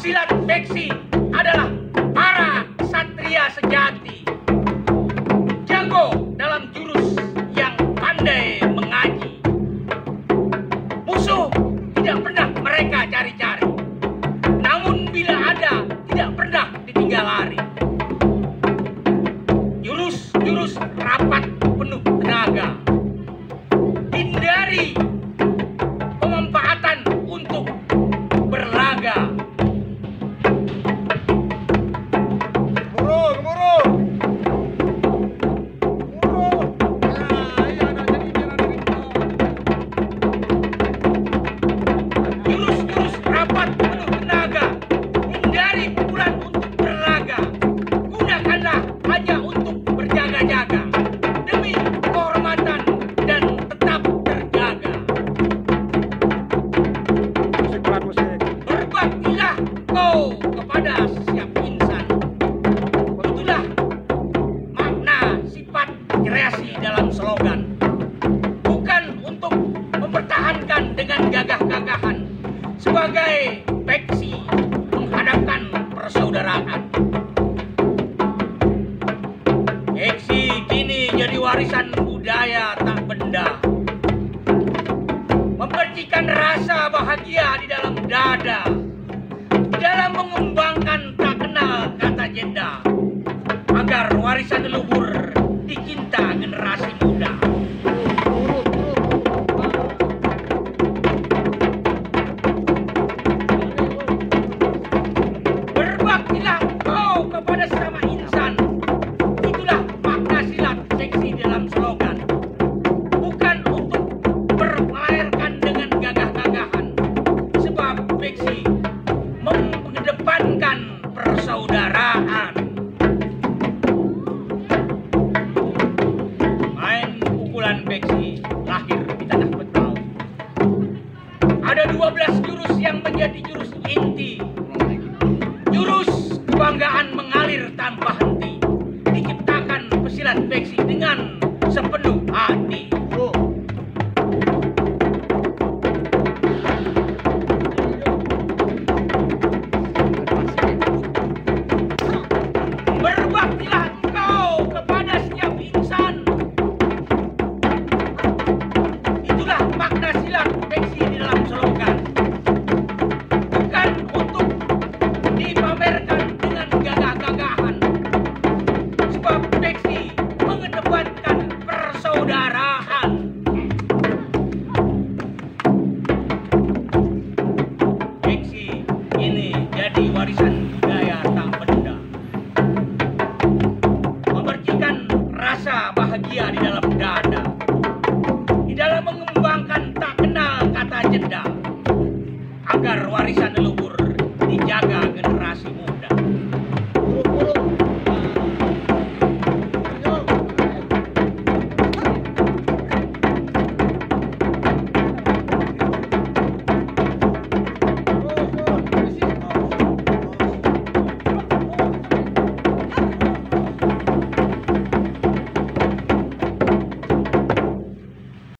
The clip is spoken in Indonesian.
Pesilat Beksi adalah para satria sejati, jago dalam jurus yang pandai mengaji. Musuh tidak pernah mereka cari-cari, namun bila ada tidak pernah ditinggal lari. Jurus rapat penuh tenaga, hindari pemanfaatan untuk berlaga. Jurus rapat penuh tenaga, hindari pukulan untuk berlaga. Gunakanlah hanya untuk berjaga-jaga demi kehormatan dan tetap terjaga. Berbaktilah kau kepada setiap insan. Itulah makna sifat kreasi dalam slogan. Bukan untuk mempertahankan dengan gagah-gagahan sebagai beksi menghadapkan persaudaraan. Beksi kini jadi warisan budaya tak benda, mempercikan rasa bahagia di dalam dada, dalam mengembangkan tak kenal kata jeda, agar warisan leluhur dicinta generasi muda. Berbaktilah kau kepada sesama insan. Itulah makna silat Beksi dalam slogan. Bukan untuk bermelahirkan dengan gagah-gagahan, sebab Beksi mengedepankan persaudaraan. Main pukulan Beksi lahir di tanah Betawi. Ada 12 jurus yang menjadi jurus inti. Jurus kebanggaan mengalir tanpa henti, diciptakan pesilat Beksi dengan sepenuh hati. Berbaktilah engkau kepada setiap insan. Itulah makna silat Beksi di dalam slogan. Bukan untuk dipamerkan dengan gagah-gagahan, sebab Beksi mengedepankan persaudaraan. Beksi ini jadi warisan budaya tak benda, memercikan rasa bahagia di dalam dada, di dalam mengembangkan tak kenal kata jeda,